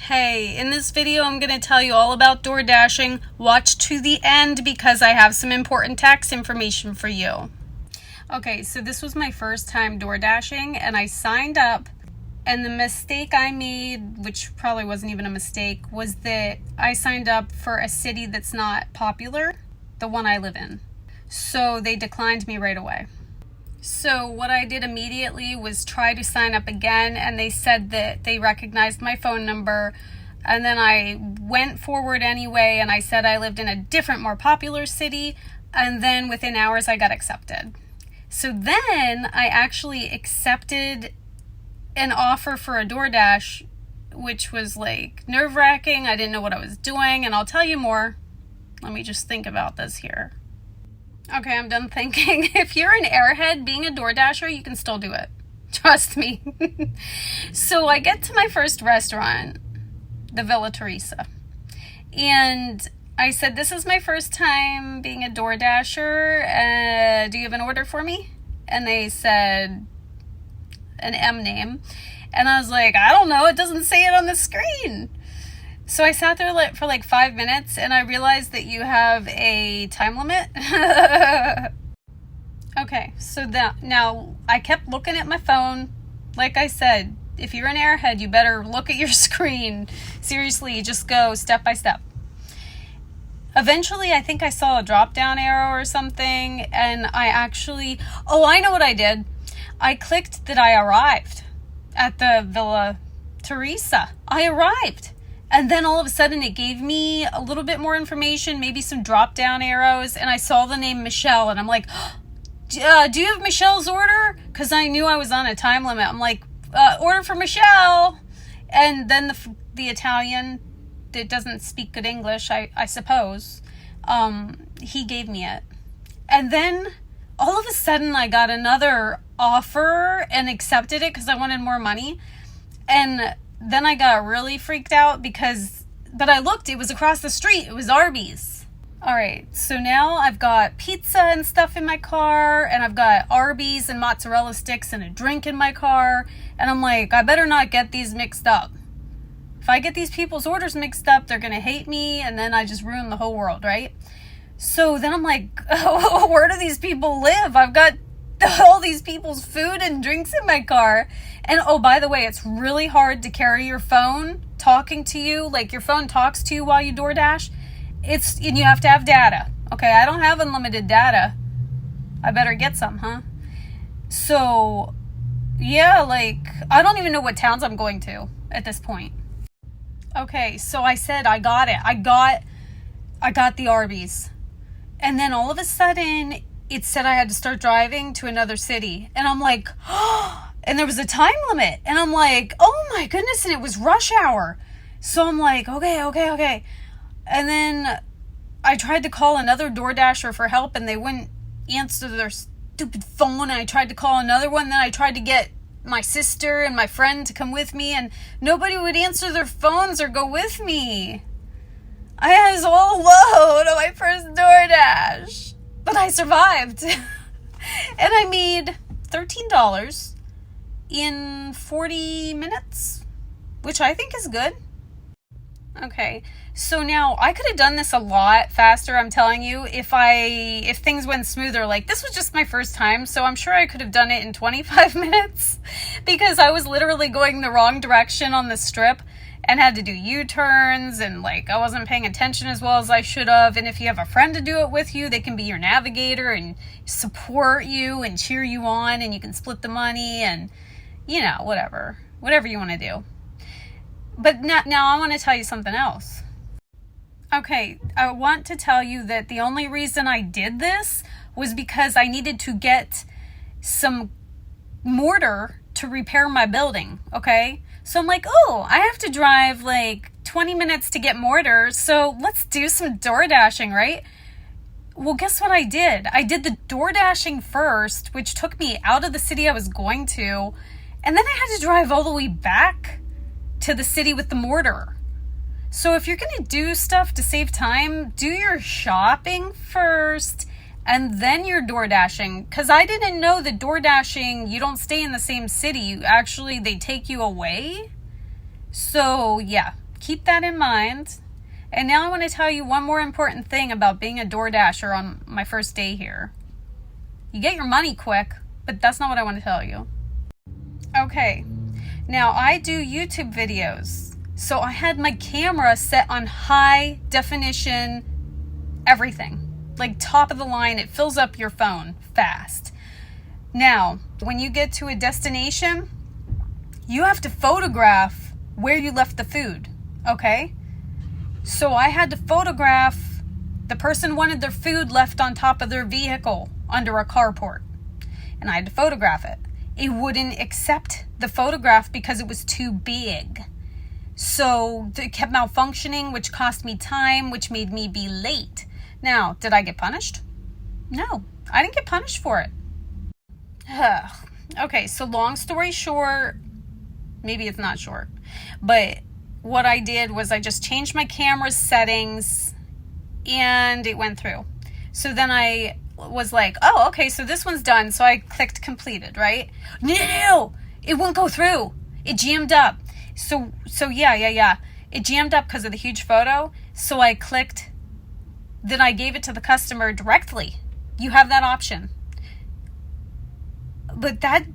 Hey, in this video I'm going to tell you all about Doordashing. Watch to the end because I have some important tax information for you. Okay, so this was my first time Doordashing and I signed up, and the mistake I made, which probably wasn't even a mistake, was that I signed up for a city that's not popular, the one I live in. So they declined me right away. So what I did immediately was try to sign up again, and they said that they recognized my phone number. And then I went forward anyway, and I said I lived in a different, more popular city. And then within hours, I got accepted. So then I actually accepted an offer for a Doordash, which was like nerve-wracking. I didn't know what I was doing, and I'll tell you more. Let me just think about this here. Okay, I'm done thinking. If you're an airhead, being a Doordasher, you can still do it. Trust me. So I get to my first restaurant, the Villa Teresa. And I said, this is my first time being a Doordasher. Do you have an order for me? And they said an M name. And I was like, I don't know. It doesn't say it on the screen. So I sat there for like 5 minutes, and I realized that you have a time limit. Okay, so now I kept looking at my phone. Like I said, if you're an airhead, you better look at your screen. Seriously, just go step by step. Eventually, I think I saw a drop-down arrow or something, and I know what I did. I clicked that I arrived at the Villa Teresa. I arrived. And then all of a sudden it gave me a little bit more information, maybe some drop down arrows, and I saw the name Michelle, and I'm like, do you have Michelle's order? Because I knew I was on a time limit. I'm like, order for Michelle. And then the Italian that doesn't speak good English, I suppose, he gave me it. And then all of a sudden I got another offer and accepted it because I wanted more money. And then I got really freaked out but I looked, it was across the street. It was Arby's. All right, so now I've got pizza and stuff in my car, and I've got Arby's and mozzarella sticks and a drink in my car. And I'm like, I better not get these mixed up. If I get these people's orders mixed up, they're going to hate me, and then I just ruin the whole world, right? So then I'm like, oh, where do these people live? I've got all these people's food and drinks in my car. And oh, by the way, it's really hard to carry your phone talking to you. Like, your phone talks to you while you DoorDash. And you have to have data. Okay, I don't have unlimited data. I better get some, huh? So, yeah, like, I don't even know what towns I'm going to at this point. Okay, so I said I got it. I got the Arby's. And then all of a sudden, it said I had to start driving to another city. And I'm like, oh, and there was a time limit. And I'm like, oh my goodness, and it was rush hour. So I'm like, okay. And then I tried to call another DoorDasher for help, and they wouldn't answer their stupid phone. And I tried to call another one. Then I tried to get my sister and my friend to come with me, and nobody would answer their phones or go with me. I was all alone on my first DoorDash. But I survived. And I made $13 in 40 minutes, which I think is good. Okay, so now I could have done this a lot faster, I'm telling you, if things went smoother. Like, this was just my first time, so I'm sure I could have done it in 25 minutes because I was literally going the wrong direction on the strip and had to do U-turns, and like I wasn't paying attention as well as I should have. And if you have a friend to do it with you, they can be your navigator and support you and cheer you on, and you can split the money and, whatever you want to do. But now I want to tell you something else. Okay, I want to tell you that the only reason I did this was because I needed to get some mortar to repair my building, okay? So I'm like, oh, I have to drive like 20 minutes to get mortar, so let's do some DoorDashing, right? Well, guess what I did? I did the DoorDashing first, which took me out of the city I was going to, and then I had to drive all the way back to the city with the mortar. So if you're going to do stuff to save time, do your shopping first and then you're DoorDashing. Because I didn't know that DoorDashing, you don't stay in the same city. They take you away. So yeah, keep that in mind. And now I want to tell you one more important thing about being a DoorDasher on my first day here. You get your money quick, but that's not what I want to tell you. Okay, now I do YouTube videos. So I had my camera set on high definition, everything. Like top of the line, it fills up your phone fast. Now, when you get to a destination, you have to photograph where you left the food, okay? So I had to photograph, the person wanted their food left on top of their vehicle under a carport, and I had to photograph it. It wouldn't accept the photograph because it was too big. So it kept malfunctioning, which cost me time, which made me be late. Now, did I get punished? No, I didn't get punished for it. Okay, so long story short, maybe it's not short, but what I did was I just changed my camera settings and it went through. So then I was like, oh, okay, so this one's done. So I clicked completed, right? No, it won't go through. It jammed up. So yeah. It jammed up because of the huge photo. So I clicked, then I gave it to the customer directly. You have that option. But that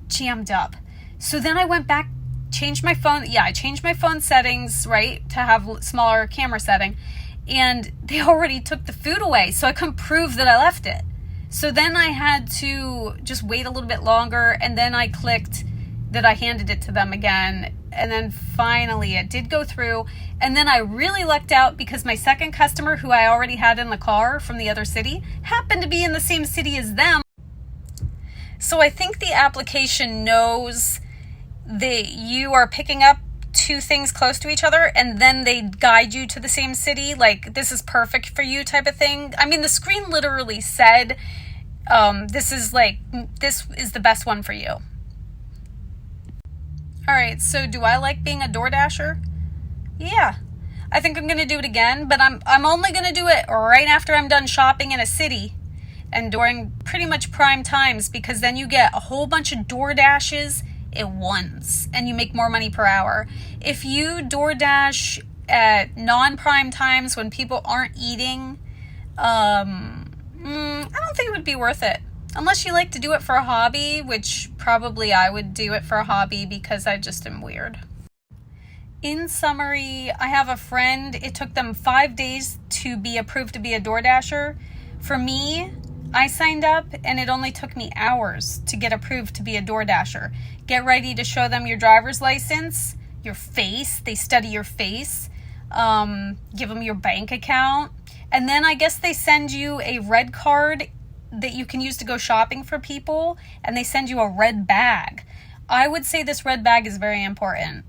jammed up. So then I went back, changed my phone. Yeah, I changed my phone settings, right, to have smaller camera setting. And they already took the food away, so I couldn't prove that I left it. So then I had to just wait a little bit longer, and then I clicked that I handed it to them again. And then finally it did go through. And then I really lucked out because my second customer, who I already had in the car from the other city, happened to be in the same city as them. So I think the application knows that you are picking up two things close to each other, and then they guide you to the same city, like this is perfect for you type of thing. I mean, the screen literally said, this is the best one for you. All right, so do I like being a DoorDasher? Yeah, I think I'm gonna do it again, but I'm only gonna do it right after I'm done shopping in a city and during pretty much prime times, because then you get a whole bunch of DoorDashes at once and you make more money per hour. If you DoorDash at non-prime times when people aren't eating, I don't think it would be worth it. Unless you like to do it for a hobby, which probably I would do it for a hobby because I just am weird. In summary, I have a friend, it took them 5 days to be approved to be a DoorDasher. For me, I signed up and it only took me hours to get approved to be a DoorDasher. Get ready to show them your driver's license, your face. They study your face. Give them your bank account. And then I guess they send you a red card that you can use to go shopping for people. And they send you a red bag. I would say this red bag is very important.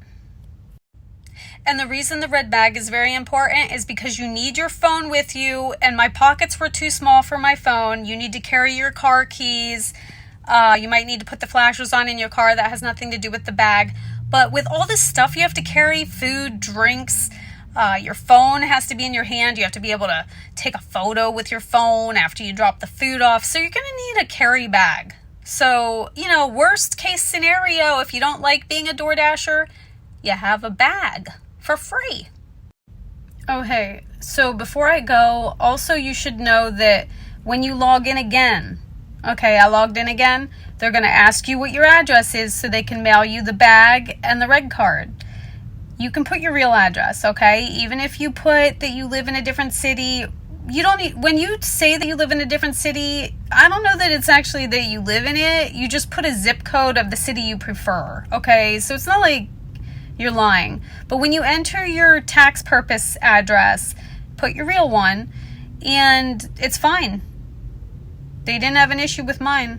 And the reason the red bag is very important is because you need your phone with you, and my pockets were too small for my phone. You need to carry your car keys. You might need to put the flashers on in your car. That has nothing to do with the bag. But with all this stuff you have to carry, food, drinks, your phone has to be in your hand. You have to be able to take a photo with your phone after you drop the food off. So you're going to need a carry bag. So, worst case scenario, if you don't like being a DoorDasher, you have a bag for free. Oh, hey, so before I go, also you should know that when you log in again, okay, I logged in again, they're going to ask you what your address is so they can mail you the bag and the red card. You can put your real address, okay? Even if you put that you live in a different city, you don't need, when you say that you live in a different city, I don't know that it's actually that you live in it. You just put a zip code of the city you prefer, okay? So it's not like you're lying. But when you enter your tax purpose address, put your real one, and it's fine. They didn't have an issue with mine.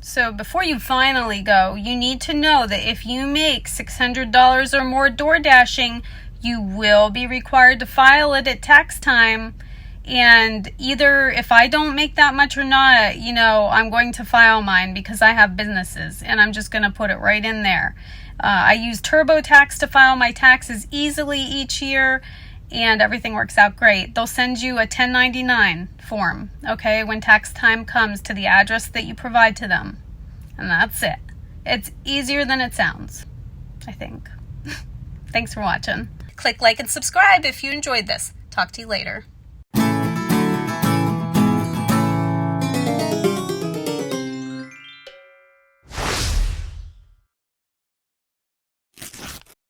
So before you finally go, you need to know that if you make $600 or more DoorDashing, you will be required to file it at tax time. And either if I don't make that much or not, I'm going to file mine because I have businesses, and I'm just going to put it right in there. I use TurboTax to file my taxes easily each year, and everything works out great. They'll send you a 1099 form, okay, when tax time comes, to the address that you provide to them. And that's it. It's easier than it sounds, I think. Thanks for watching. Click like and subscribe if you enjoyed this. Talk to you later.